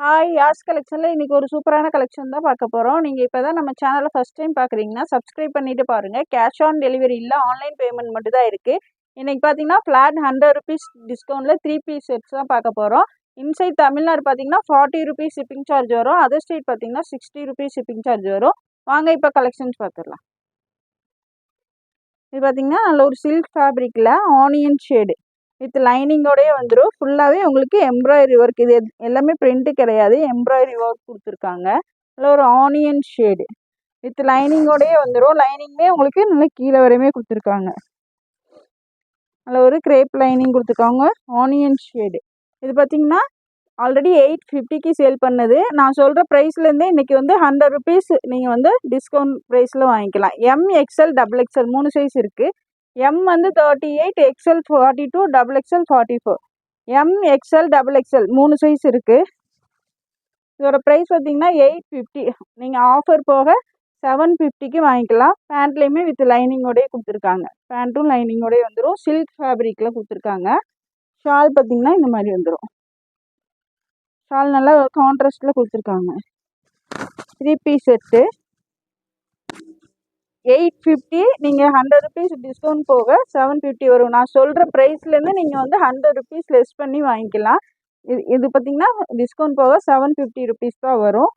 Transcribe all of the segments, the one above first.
Hi யாஸ் கலெக்ஷனில் இன்றைக்கி ஒரு சூப்பரான கலெக்ஷன் தான் பார்க்க போகிறோம். நீங்கள் இப்போ தான் நம்ம சேனலை ஃபஸ்ட் டைம் பார்க்குறீங்கன்னா சப்ஸ்கிரைப் பண்ணிவிட்டு பாருங்கள். கேஷ் ஆன் டெலிவரி இல்லை, ஆன்லைன் பேமெண்ட் மட்டும் தான் இருக்குது. இன்றைக்கி பார்த்தீங்கன்னா ஃப்ளாட் 100 ருபீஸ் டிஸ்கவுண்ட்டில் 3 பீஸ் செட்ஸ் தான் பார்க்க போகிறோம். இன்சைட் தமிழ்நாடு பார்த்தீங்கன்னா 40 ருபீஸ் ஷிப்பிங் சார்ஜ் வரும். அதர் ஸ்டேட் பார்த்தீங்கன்னா 60 ருபீஸ் ஷிப்பிங் சார்ஜ் வரும். வாங்க இப்போ கலெக்ஷன்ஸ் பார்த்துடலாம். இது பார்த்தீங்கன்னா நல்ல ஒரு சில்க் ஃபேப்ரிக்கில் ஆனியன் ஷேடு வித் லைனிங்கோடய வந்துடும். ஃபுல்லாகவே உங்களுக்கு எம்ப்ராய்டரி ஒர்க், இது எல்லாமே பிரிண்ட்டு கிடையாது, எம்ப்ராய்டரி ஒர்க் கொடுத்துருக்காங்க. நல்ல ஒரு ஆனியன் ஷேடு வித் லைனிங்கோடய வந்துடும். லைனிங்குமே உங்களுக்கு நல்லா கீழே வரையுமே கொடுத்துருக்காங்க. நல்ல ஒரு கிரேப் லைனிங் கொடுத்துருக்காங்க, ஆனியன் ஷேடு. இது பார்த்தீங்கன்னா ஆல்ரெடி 850க்கு சேல் பண்ணது. நான் சொல்கிற ப்ரைஸ்லேருந்தே இன்றைக்கி வந்து 100 ருபீஸ் நீங்கள் வந்து டிஸ்கவுண்ட் ப்ரைஸில் வாங்கிக்கலாம். எம், எக்ஸ்எல், XXL 3 சைஸ் இருக்குது. எம் வந்து 38, XL 42, XXL 44. M, XL, XXL 3 size இருக்குது. இதோட ப்ரைஸ் பார்த்தீங்கன்னா 850. நீங்கள் ஆஃபர் போக 750க்கு வாங்கிக்கலாம். பேண்ட்லேயுமே வித் லைனிங்கோடய கொடுத்துருக்காங்க. பேண்ட்டும் லைனிங்கோடய வந்துடும். சில்க் ஃபேப்ரிக்கில் கொடுத்துருக்காங்க. ஷால் பார்த்தீங்கன்னா இந்த மாதிரி வந்துடும். ஷால் நல்லா கான்ட்ராஸ்டில் கொடுத்துருக்காங்க. 3 பீஸ் செட்டு 850. நீங்கள் 100 ருபீஸ் டிஸ்கவுண்ட் போக 750 வரும். நான் சொல்கிற ப்ரைஸ்லேருந்து நீங்கள் வந்து 100 ருபீஸ் லெஸ் பண்ணி வாங்கிக்கலாம். இது பார்த்தீங்கன்னா டிஸ்கவுண்ட் போக 750 ருபீஸ் தான் வரும்.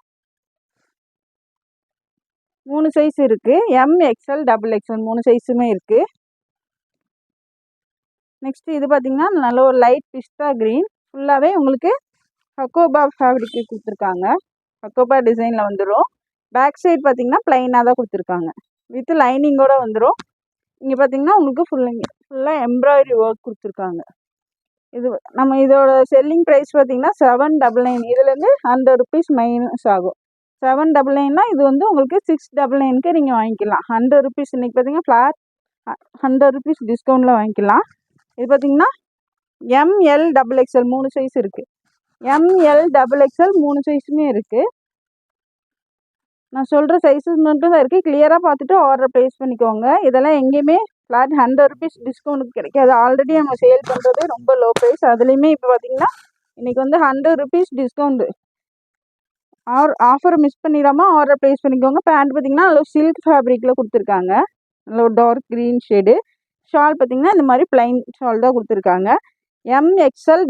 3 சைஸ் இருக்குது. எம், எக்ஸ்எல், XXL 3 சைஸுமே இருக்குது. நெக்ஸ்ட்டு இது பார்த்தீங்கன்னா நல்ல ஒரு லைட் பிஸ்தா க்ரீன். ஃபுல்லாகவே உங்களுக்கு ஹக்கோபா ஃபேப்ரிக்கு கொடுத்துருக்காங்க. ஹக்கோபா டிசைனில் வந்துடும். பேக் சைடு பார்த்தீங்கன்னா ப்ளைனாக தான் கொடுத்துருக்காங்க. வித் லைனிங்கோடு வந்துடும். இங்கே பார்த்தீங்கன்னா உங்களுக்கு ஃபுல்லாக எம்ப்ராய்டரி ஒர்க் கொடுத்துருக்காங்க. இது நம்ம இதோட செல்லிங் ப்ரைஸ் பார்த்தீங்கன்னா 799. இதுலேருந்து 100 ருபீஸ் மைனஸ் ஆகும். 799னா இது வந்து உங்களுக்கு 699க்கு நீங்கள் வாங்கிக்கலாம். 100 ருபீஸ் இன்றைக்கி பார்த்தீங்கன்னா ஃப்ளாட் 100 ருபீஸ் டிஸ்கவுண்ட்டில் வாங்கிக்கலாம். இது பார்த்தீங்கன்னா ML, XXL 3 சைஸ் இருக்குது. ML, XXL 3 சைஸுமே இருக்குது. நான் சொல்கிற சைஸஸ் மட்டும் தான் இருக்குது. கிளியராக பார்த்துட்டு ஆர்டர் ப்ளேஸ் பண்ணிக்கோங்க. இதெல்லாம் எங்கேயுமே ஃப்ளாட் 100 ருபீஸ் டிஸ்கவுண்ட்டுக்கு கிடைக்காது. ஆல்ரெடி நம்ம சேல் பண்ணுறதே ரொம்ப லோ ப்ரைஸ். அதுலேயுமே இப்போ பார்த்தீங்கன்னா இன்றைக்கி வந்து 100 ருபீஸ் டிஸ்கவுண்ட்டு. ஆஃபரை மிஸ் பண்ணிடாமல் ஆர்டர் ப்ளேஸ் பண்ணிக்கோங்க. பேண்ட் பார்த்தீங்கன்னா நல்ல சில்க் ஃபேப்ரிக்கில் கொடுத்துருக்காங்க. நல்ல ஒரு டார்க் க்ரீன் ஷேடு. ஷால் பார்த்தீங்கன்னா இந்த மாதிரி ப்ளைன் ஷால் தான் கொடுத்துருக்காங்க. M, XL,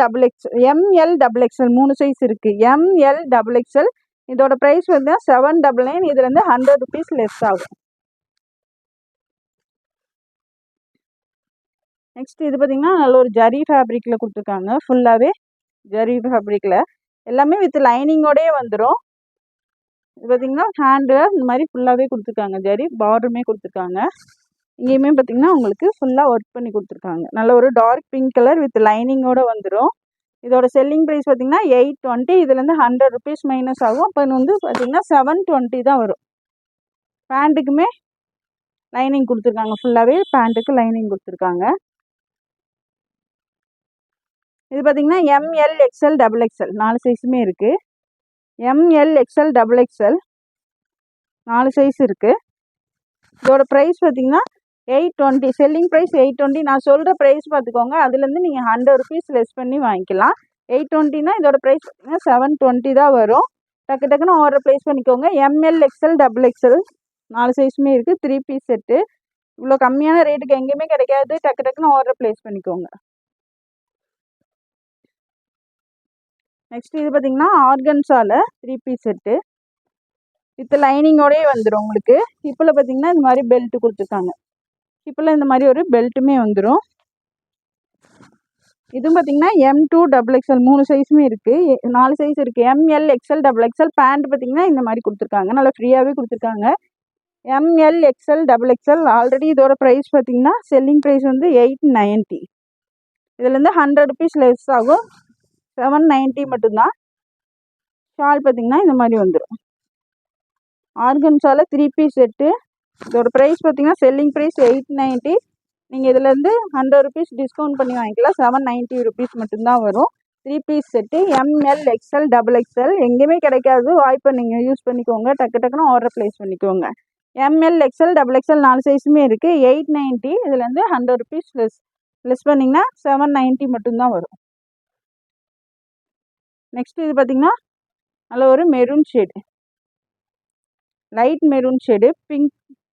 ML, XXL 3 size இருக்குது. ML, XXL. இதோட ப்ரைஸ் வந்து 799. இதுலேருந்து 100 ருபீஸ் லெஸ் ஆகும். நெக்ஸ்ட் இது பார்த்தீங்கன்னா நல்ல ஒரு ஜரி ஃபேப்ரிக்கில் கொடுத்துருக்காங்க. ஃபுல்லாகவே ஜரி ஃபேப்ரிக்கில் எல்லாமே வித் லைனிங்கோடயே வந்துடும். இது பார்த்தீங்கன்னா ஹேண்டு இந்த மாதிரி ஃபுல்லாகவே கொடுத்துருக்காங்க. ஜரி பார்டருமே கொடுத்துருக்காங்க. இங்கேயுமே பார்த்தீங்கன்னா உங்களுக்கு ஃபுல்லாக ஒர்க் பண்ணி கொடுத்துருக்காங்க. நல்ல ஒரு டார்க் பிங்க் கலர் வித் லைனிங்கோடு வந்துடும். இதோட செல்லிங் ப்ரைஸ் பார்த்தீங்கன்னா 820. இதுலேருந்து 100 ருபீஸ் மைனஸ் ஆகும். அப்போ வந்து பார்த்தீங்கன்னா 720 தான் வரும். பேண்ட்டுக்குமே லைனிங் கொடுத்துருக்காங்க. ஃபுல்லாகவே பேண்ட்டுக்கு லைனிங் கொடுத்துருக்காங்க. இது பார்த்தீங்கன்னா ML, XL, XXL 4 சைஸுமே இருக்குது. ML, XL, XXL 4 சைஸ் இருக்குது. இதோட ப்ரைஸ் பார்த்தீங்கன்னா 820. Selling price 820. நான் சொல்கிற ப்ரைஸ் பார்த்துக்கோங்க. அதுலேருந்து நீங்கள் 100 ருபீஸ் லெஸ் பண்ணி வாங்கிக்கலாம். 820னா இதோட ப்ரைஸ் பார்த்தீங்கன்னா 720 தான் வரும். டக்குன்னு ஆர்டர் ப்ளேஸ் பண்ணிக்கோங்க. ML, XL, XXL 4 சைஸுமே இருக்குது. 3 பீஸ் செட்டு. இவ்வளோ கம்மியான ரேட்டுக்கு எங்கேயுமே கிடைக்காது. டக்குன்னு ஆர்டர் ப்ளேஸ் பண்ணிக்கோங்க. நெக்ஸ்ட் இது பார்த்தீங்கன்னா ஆர்கன்ஸால 3 பீஸ் செட்டு வித் லைனிங்கோடயே வந்துடும். உங்களுக்கு ஹிப்பில் பார்த்தீங்கன்னா இந்த மாதிரி பெல்ட் கொடுத்துருக்காங்க. ஹிப்பில் இந்த மாதிரி ஒரு பெல்ட்டுமே வந்துடும். இதுவும் பார்த்தீங்கன்னா M2, XXL 3 சைஸுமே இருக்குது. 4 சைஸ் இருக்குது. ML, XL, XXL. பேண்ட் பார்த்தீங்கன்னா இந்த மாதிரி கொடுத்துருக்காங்க. நல்லா ஃப்ரீயாகவே கொடுத்துருக்காங்க. ML, XL, XXL. ஆல்ரெடி இதோட ப்ரைஸ் பார்த்தீங்கன்னா செல்லிங் ப்ரைஸ் வந்து 890. இதுலேருந்து 100 ருபீஸ் லெஸ் ஆகும். 790 மட்டும்தான். ஷால் பார்த்தீங்கன்னா இந்த மாதிரி வந்துடும். ஆர்கன்ஸால 3 பீஸ் செட்டு. இதோட ப்ரைஸ் பார்த்தீங்கன்னா செல்லிங் ப்ரைஸ் 890. நீங்கள் இதுலேருந்து 100 ருபீஸ் டிஸ்கவுண்ட் பண்ணி வாங்கிக்கலாம். 790 ருபீஸ் மட்டும்தான் வரும். 3 piece set ML, XL, XXL எங்கேயுமே கிடைக்காது. வாய்ப்பை நீங்கள் யூஸ் பண்ணிக்கோங்க. டக்குன்னு ஆர்டர் ப்ளேஸ் பண்ணிக்கோங்க. ML, XL, XXL 4 சைஸுமே இருக்குது. 890. இதுலேருந்து 100 ருபீஸ் லெஸ் பண்ணிங்கன்னா 790 மட்டும்தான் வரும். நெக்ஸ்ட் இது பார்த்தீங்கன்னா நல்ல ஒரு maroon shade, light maroon shade,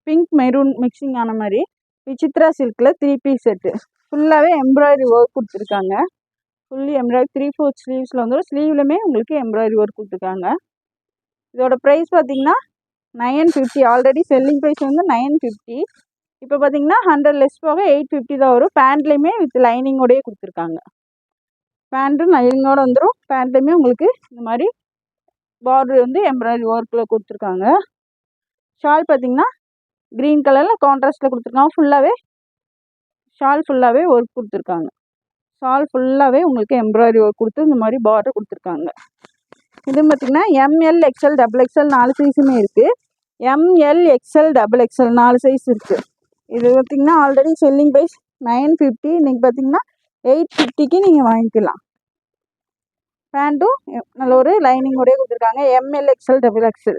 pink maroon mixing ஆன மாதிரி விசித்ரா சில்கில் 3 பீஸ் செட்டு. ஃபுல்லாகவே எம்ப்ராய்டரி ஒர்க் கொடுத்துருக்காங்க. ஃபுல்லி எம்ப்ராய்டரி 3/4 ஸ்லீவ்ஸில் வந்துடும். ஸ்லீவ்லையுமே உங்களுக்கு எம்ப்ராய்டரி ஒர்க் கொடுத்துருக்காங்க. இதோட ப்ரைஸ் பார்த்தீங்கன்னா 950. ஆல்ரெடி செல்லிங் ப்ரைஸ் வந்து 950. இப்போ பார்த்தீங்கன்னா 100 லெஸ் போக 850 தான் வரும். பேண்ட்லேயுமே வித் லைனிங்கோடையே கொடுத்துருக்காங்க. பேண்ட்டும் லைனிங்கோடு வந்துடும். பேண்ட்லேயுமே உங்களுக்கு இந்த மாதிரி பார்டர் வந்து எம்ப்ராய்டரி ஒர்க்கில் கொடுத்துருக்காங்க. ஷால் பார்த்தீங்கன்னா க்ரீன் கலரில் கான்ட்ராஸ்ட்டில் கொடுத்துருக்காங்க. ஃபுல்லாகவே ஷால் ஃபுல்லாகவே ஒர்க் கொடுத்துருக்காங்க. ஷால் ஃபுல்லாகவே உங்களுக்கு எம்ப்ராய்டரி ஒர்க் கொடுத்து இந்த மாதிரி பார்டர் கொடுத்துருக்காங்க. இது பார்த்திங்கன்னா ML XL XXL 4 சைஸுமே இருக்குது. ML XL XXL 4 சைஸ் இருக்குது. இது பார்த்திங்கன்னா ஆல்ரெடி செல்லிங் ப்ரைஸ் 950. இன்றைக்கி பார்த்திங்கன்னா 850க்கு நீங்கள் வாங்கிக்கலாம். பேண்ட்டும் நல்ல ஒரு லைனிங்கோடய கொடுத்துருக்காங்க. ML XL XXL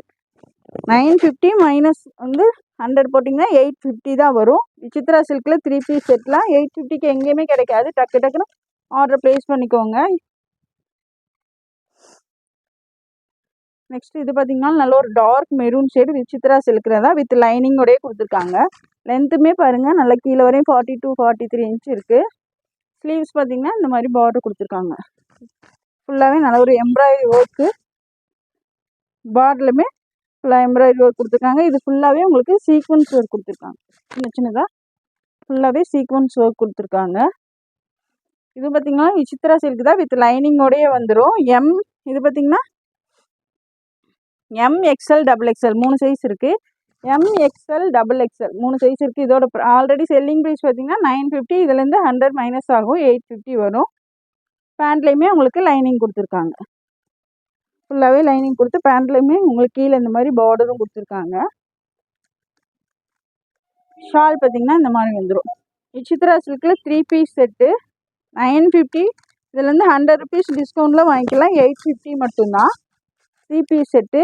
950 மைனஸ் வந்து 100 போட்டிங்கன்னா 850 தான் வரும். விசித்ரா சில்கில் 3 பீஸ் செட்லாம் 850க்கு எங்கேயுமே கிடைக்காது. டக்குன்னு ஆர்டர் ப்ளேஸ் பண்ணிக்கோங்க. நெக்ஸ்ட் இது பார்த்தீங்கன்னா நல்ல ஒரு டார்க் மெரூன் ஷேடு விசித்ரா சில்கில் தான் வித் லைனிங்கோடய கொடுத்துருக்காங்க. லென்த்துமே பாருங்கள் நல்லா கீழே வரையும் 42 43 இன்ச் இருக்குது. ஸ்லீவ்ஸ் பார்த்தீங்கன்னா இந்த மாதிரி பார்டர் கொடுத்துருக்காங்க. ஃபுல்லாகவே நல்ல ஒரு எம்ப்ராய்டரி ஒர்க்கு, பார்டர்லுமே ஃபுல்லாக எம்ப்ராய்டரி ஒர்க் கொடுத்துருக்காங்க. இது ஃபுல்லாகவே உங்களுக்கு சீக்வன்ஸ் ஒர்க் கொடுத்துருக்காங்க. சின்னதாக ஃபுல்லாகவே சீக்வன்ஸ் ஒர்க் கொடுத்துருக்காங்க. இது பார்த்தீங்கன்னா விசித்ரா சில்க் தான் வித் லைனிங்கோடய வந்துடும். இது பார்த்தீங்கன்னா MXL XXL 3 சைஸ் இருக்குது. MXL XXL 3 சைஸ் இருக்குது. இதோட ஆல்ரெடி செல்லிங் ப்ரைஸ் பார்த்தீங்கன்னா 950. இதுலேருந்து 100 மைனஸ் ஆகும், 850 வரும். பேண்ட்லேயுமே உங்களுக்கு லைனிங் கொடுத்துருக்காங்க. ஃபுல்லாகவே லைனிங் கொடுத்து பேண்ட்லேயுமே உங்களுக்கு கீழே இந்த மாதிரி பார்டரும் கொடுத்துருக்காங்க. ஷால் பார்த்தீங்கன்னா இந்த மாதிரி வந்துடும். விசித்ரா சில்கில் 3 பீஸ் செட்டு 950. இதுலேருந்து 100 ருபீஸ் டிஸ்கவுண்ட்டில் வாங்கிக்கலாம். 850 மட்டும்தான் 3 பீஸ் செட்டு.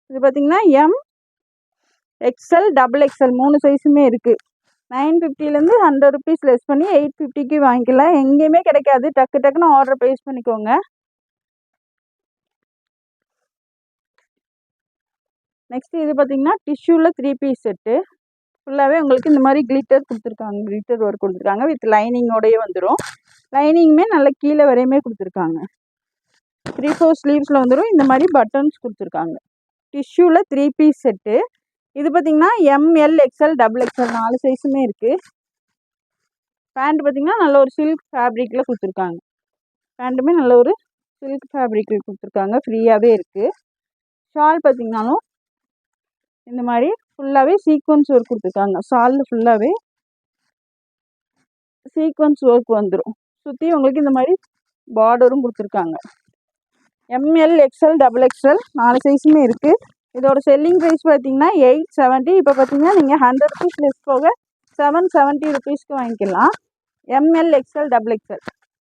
இது பார்த்தீங்கன்னா MXL XXL 3 சைஸுமே இருக்குது. 950லேருந்து 100 ருபீஸ் லெஸ் பண்ணி 850க்கு வாங்கிக்கலாம். எங்கேயுமே கிடைக்காது. டக்குன்னு ஆர்டர் ப்ளேஸ் பண்ணிக்கோங்க. நெக்ஸ்ட் இது பார்த்தீங்கன்னா டிஷ்யூவில் 3 பீஸ் செட்டு. ஃபுல்லாகவே உங்களுக்கு இந்த மாதிரி கிளிட்டர் கொடுத்துருக்காங்க. கிளிட்டர் ஒர்க் கொடுத்துருக்காங்க. வித் லைனிங்கோடையே வந்துடும். லைனிங்குமே நல்லா கீழே வரையுமே கொடுத்துருக்காங்க. 3/4 ஸ்லீவ்ஸில் வந்துடும். இந்த மாதிரி பட்டன்ஸ் கொடுத்துருக்காங்க. டிஷ்யூவில் 3 பீஸ் செட்டு. இது பார்த்திங்கன்னா ML XL XXL 4 சைஸுமே இருக்குது. பேண்ட் பார்த்திங்கன்னா நல்ல ஒரு சில்க் ஃபேப்ரிக்கில் கொடுத்துருக்காங்க. பேண்ட்டுமே நல்ல ஒரு சில்க் ஃபேப்ரிக்கில் கொடுத்துருக்காங்க. ஃப்ரீயாகவே இருக்குது. ஷால் பார்த்திங்கனாலும் இந்த மாதிரி ஃபுல்லாகவே சீக்வன்ஸ் ஒர்க் கொடுத்துருக்காங்க. ஷாலில் ஃபுல்லாகவே சீக்வன்ஸ் ஒர்க் வந்துடும். சுற்றி உங்களுக்கு இந்த மாதிரி பார்டரும் கொடுத்துருக்காங்க. ML XL XXL 4 சைஸுமே இருக்குது. இதோட செல்லிங் ப்ரைஸ் பார்த்தீங்கன்னா 870. இப்போ பார்த்தீங்கன்னா நீங்கள் 100 ருபீஸ் லெஸ் போக 770 ருபீஸ்க்கு வாங்கிக்கலாம். ML XL XXL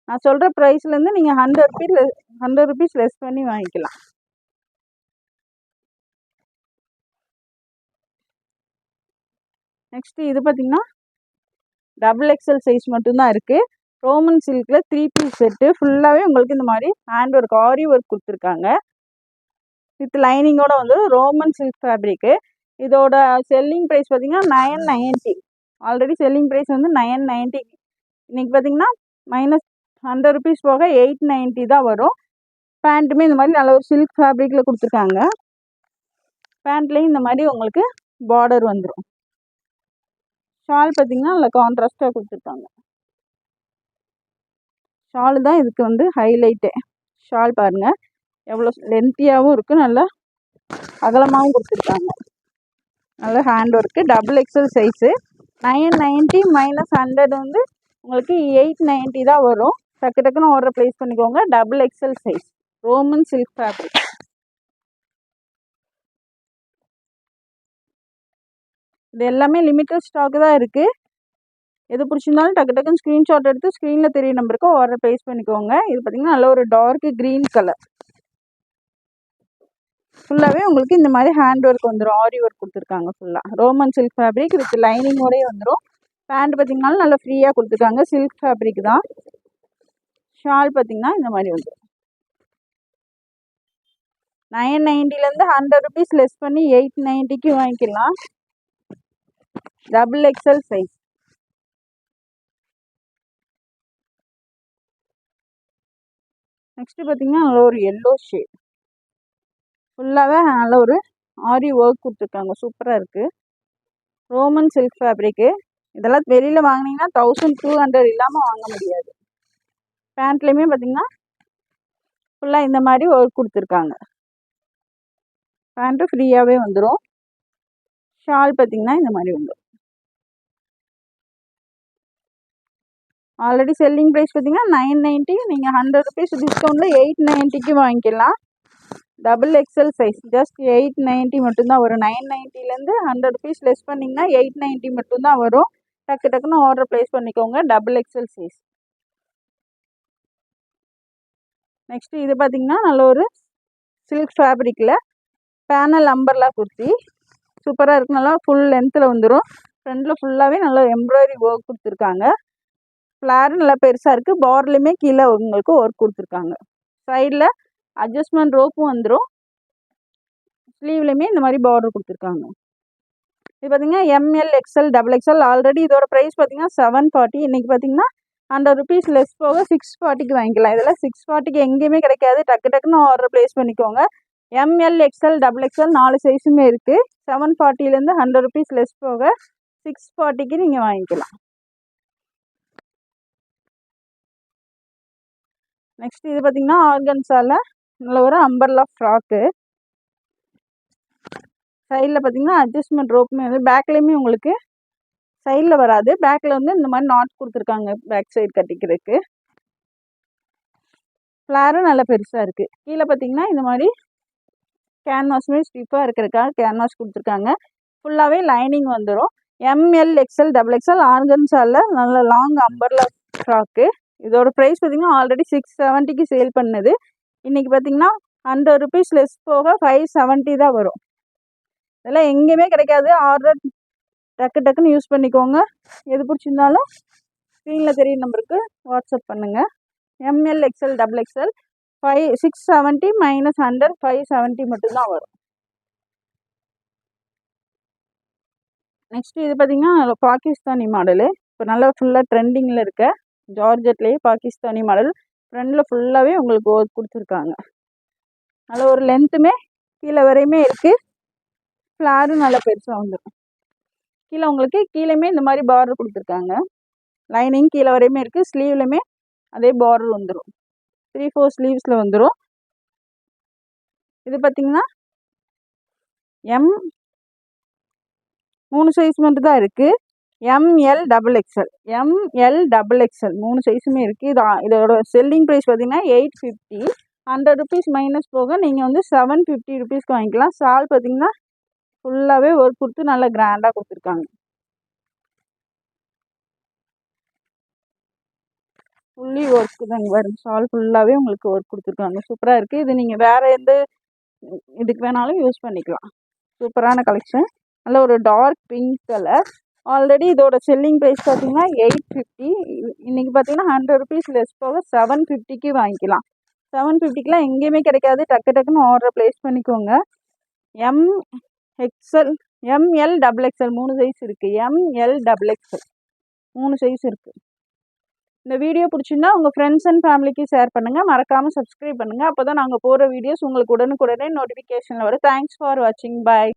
நான் சொல்கிற ப்ரைஸ்லேருந்து நீங்கள் 100 ருபீஸ் லெஸ் பண்ணி வாங்கிக்கலாம். நெக்ஸ்ட்டு இது பார்த்தீங்கன்னா XXL சைஸ் மட்டும்தான் இருக்குது. ரோமன் சில்கில் 3 பீஸ் செட்டு. ஃபுல்லாகவே உங்களுக்கு இந்த மாதிரி ஹேண்ட் ஒர்க் ஆரி ஒர்க் கொடுத்துருக்காங்க. வித் லைனிங்கோட வந்து ரோமன் சில்க் ஃபேப்ரிக்கு. இதோட செல்லிங் ப்ரைஸ் பார்த்தீங்கன்னா 990. ஆல்ரெடி செல்லிங் ப்ரைஸ் வந்து 990. இன்றைக்கி பார்த்தீங்கன்னா மைனஸ் 100 ருபீஸ் போக 890 தான் வரும். பேண்ட்டுமே இந்த மாதிரி நல்ல ஒரு சில்க் ஃபேப்ரிக்கில் கொடுத்துருக்காங்க. பேண்ட்லேயும் இந்த மாதிரி உங்களுக்கு பார்டர் வந்துடும். ஷால் பார்த்தீங்கன்னா நல்லா கான்ட்ராஸ்ட்டாக கொடுத்துருக்காங்க. ஷாலு தான் இதுக்கு வந்து ஹைலைட்டே. ஷால் பாருங்கள் எவ்வளோ லென்த்தியாகவும் இருக்குது, நல்லா அகலமாகவும் கொடுத்துருக்காங்க. நல்ல hand work. XXL size 990 minus 100 வந்து உங்களுக்கு 890 தான் வரும். டக்குன்னு ஆர்டர் ப்ளேஸ் பண்ணிக்கோங்க. XXL size Roman silk fabric. இது எல்லாமே லிமிட்டட் ஸ்டாக்கு தான் இருக்குது. எது பிடிச்சிருந்தாலும் டக்குன்னு ஸ்க்ரீன்ஷாட் எடுத்து ஸ்க்ரீனில் தெரிய நம்பருக்கு ஆர்டர் ப்ளேஸ் பண்ணிக்கோங்க. இது பார்த்திங்கன்னா நல்ல ஒரு டார்க் க்ரீன் கலர். ஃபுல்லாகவே உங்களுக்கு இந்த மாதிரி ஹேண்ட் ஒர்க் வந்துடும். ஆரி ஒர்க் கொடுத்துருக்காங்க. ஃபுல்லாக ரோமன் சில்க் ஃபேப்ரிக் வித் லைனிங்கோடய வந்துடும். பேண்ட் பார்த்திங்கனாலும் நல்லா ஃப்ரீயாக கொடுத்துருக்காங்க. சில்க் ஃபேப்ரிக் தான். ஷால் பார்த்திங்கன்னா இந்த மாதிரி வந்துடும். 990லேருந்து 100 ருபீஸ் லெஸ் பண்ணி 890க்கு வாங்கிக்கலாம். Double XL size. நெக்ஸ்ட் பார்த்தீங்கன்னா நல்ல ஒரு எல்லோ ஷேட், ஃபுல்லாகவே நல்ல ஒரு ஆரி ஒர்க் கொடுத்துருக்காங்க. சூப்பராக இருக்குது. Roman silk fabric. இதெல்லாம் வெளியில் வாங்கினீங்கன்னா 1200 இல்லாமல் வாங்க முடியாது. பேண்ட்லேயுமே பார்த்தீங்கன்னா ஃபுல்லாக இந்த மாதிரி ஒர்க் கொடுத்துருக்காங்க. பேண்ட்டு ஃப்ரீயாகவே வந்துடும். ஷால் பார்த்தீங்கன்னா இந்த மாதிரி வந்துடும். ஆல்ரெடி செல்லிங் ப்ரைஸ் பார்த்தீங்கன்னா 990, நீங்கள் 100 ருபீஸ் டிஸ்கவுண்ட்டில் 890க்கு வாங்கிக்கலாம். டபுள் எக்ஸல் சைஸ் ஜஸ்ட் 890 மட்டும்தான் வரும். 990லேருந்து 100 ருபீஸ் லெஸ் பண்ணிங்கன்னா 890 மட்டும்தான் வரும். டக்கு டக்குன்னு ஆர்டர் ப்ளேஸ் பண்ணிக்கோங்க. Double XL size. நெக்ஸ்ட்டு இது பார்த்தீங்கன்னா நல்ல ஒரு சில்க் ஃபேப்ரிக்கில் பேனல் அம்பர்லா குர்த்தி. சூப்பராக இருக்குது. நல்லா ஃபுல் லென்த்தில் வந்துடும். ஃப்ரண்டில் ஃபுல்லாகவே நல்லா எம்ப்ராய்டரி ஒர்க் கொடுத்துருக்காங்க. ஃப்ளாரும் நல்லா பெருசாக இருக்குது. பார்டர்லையுமே கீழே உங்களுக்கு ஒர்க் கொடுத்துருக்காங்க. சைடில் அட்ஜஸ்ட்மெண்ட் ரோப்பும் வந்துடும். ஸ்லீவ்லையுமே இந்த மாதிரி பார்டர் கொடுத்துருக்காங்க. இது பார்த்தீங்கன்னா M L XL double XL. Already இதோட ப்ரைஸ் பார்த்தீங்கன்னா 740. இன்றைக்கி பார்த்தீங்கன்னா 100 ருபீஸ் லெஸ் போக 640க்கு வாங்கிக்கலாம். இதெல்லாம் 640க்கு எங்கேயுமே கிடைக்காது. டக்கு டக்குன்னு ஆர்டர் ப்ளேஸ் பண்ணிக்கோங்க. எம்எல் எக்ஸ்எல் டபுள் எக்ஸ்எல் 4 சைஸுமே இருக்குது. 740லேருந்து 100 ருபீஸ் லெஸ் போக 640க்கு நீங்கள் வாங்கிக்கலாம். நெக்ஸ்ட் இது பார்த்தீங்கன்னா ஆர்கன்ஸால நல்ல ஒரு அம்பர்லா ஃப்ராக்கு. சைடில் பார்த்தீங்கன்னா அட்ஜஸ்ட்மெண்ட் ரோப்புமே வந்து பேக்லேயுமே உங்களுக்கு சைடில் வராது. பேக்கில் வந்து இந்த மாதிரி நாட் கொடுத்துருக்காங்க பேக் சைடு கட்டிக்கிறதுக்கு. ஃப்ளாரும் நல்லா பெருசாக இருக்குது. கீழே பார்த்தீங்கன்னா இந்த மாதிரி கேன்வாஸுமே ஸ்டிஃபாக இருக்கிறதுக்காக கேன்வாஸ் கொடுத்துருக்காங்க. ஃபுல்லாகவே லைனிங் வந்துடும். எம்எல் எக்ஸ்எல் டபுள் எக்ஸ்எல் ஆர்கன்ஸால நல்ல லாங் அம்பர்லா ஃப்ராக்கு. இதோட ப்ரைஸ் பார்த்தீங்கன்னா ஆல்ரெடி 670க்கு சேல் பண்ணுது. இன்றைக்கி பார்த்தீங்கன்னா 100 ருபீஸ் லெஸ் போக 570 தான் வரும். இதெல்லாம் எங்கேயுமே கிடைக்காது. ஆர்டர் டக்கு டக்குன்னு யூஸ் பண்ணிக்கோங்க. எது பிடிச்சிருந்தாலும் ஸ்க்ரீனில் தெரியுற நம்பருக்கு வாட்ஸ்அப் பண்ணுங்கள். M L XL double XL 670 minus 100 570 மட்டும்தான் வரும். நெக்ஸ்ட்டு இது பார்த்தீங்கன்னா பாகிஸ்தானி மாடலு. இப்போ நல்லா ஃபுல்லாக ட்ரெண்டிங்கில் இருக்க ஜார்ஜெட்லேயே பாகிஸ்தானி மாடல். ஃப்ரண்டில் ஃபுல்லாகவே உங்களுக்கு ஒர்க் கொடுத்துருக்காங்க. நல்ல ஒரு லென்த்துமே கீழே வரையுமே இருக்குது. ஃப்ளாரும் நல்லா பெருசாக வந்துடும். கீழே உங்களுக்கு கீழேயுமே இந்த மாதிரி பார்டர் கொடுத்துருக்காங்க. லைனிங் கீழே வரையுமே இருக்குது. ஸ்லீவ்லையுமே அதே பார்டர் வந்துடும். 3-4 ஸ்லீவ்ஸில் வந்துடும். இது பார்த்தீங்கன்னா 3 சைஸ் மட்டும் தான் இருக்குது. எம்எல் டபுள் எக்ஸ்எல் 3 சைஸுமே இருக்குது. இதோட செல்லிங் ப்ரைஸ் பார்த்தீங்கன்னா 850. 100 ருபீஸ் மைனஸ் போக நீங்கள் வந்து 750 ருபீஸ்க்கு வாங்கிக்கலாம். ஷால் பார்த்தீங்கன்னா ஃபுல்லாகவே ஒர்க் கொடுத்து நல்லா கிராண்டாக கொடுத்துருக்காங்க. ஃபுல்லி ஒர்க்கு தாங்க வரும். ஷால் ஃபுல்லாகவே உங்களுக்கு ஒர்க் கொடுத்துருக்காங்க. சூப்பராக இருக்குது. இது நீங்கள் வேறு எந்த இதுக்கு வேணாலும் யூஸ் பண்ணிக்கலாம். சூப்பரான கலெக்ஷன். நல்ல ஒரு டார்க் பிங்க் கலர். ஆல்ரெடி இதோட செல்லிங் ப்ரைஸ் பார்த்தீங்கன்னா 850. இன்றைக்கி பார்த்தீங்கன்னா 100 ருபீஸ் லெஸ் போக 750க்கு வாங்கிக்கலாம். 750க்குலாம் எங்கேயுமே கிடைக்காது. டக்கு டக்குன்னு ஆர்டர் ப்ளேஸ் பண்ணிக்கோங்க. எம்எல் டபுள் எக்ஸ்எல் 3 சைஸ் இருக்குது. எம்எல் டபுள் எக்ஸ்எல் 3 சைஸ் இருக்குது. இந்த வீடியோ பிடிச்சிருந்தா உங்கள் ஃப்ரெண்ட்ஸ் அண்ட் ஃபேமிலிக்கு ஷேர் பண்ணுங்கள். மறக்காமல் சப்ஸ்கிரைப் பண்ணுங்கள். அப்போ தான் நாங்கள் போகிற வீடியோஸ் உங்களுக்கு உடனுக்குடனே நோட்டிஃபிகேஷனில் வரும். தேங்க்ஸ் ஃபார் வாட்சிங். பாய்.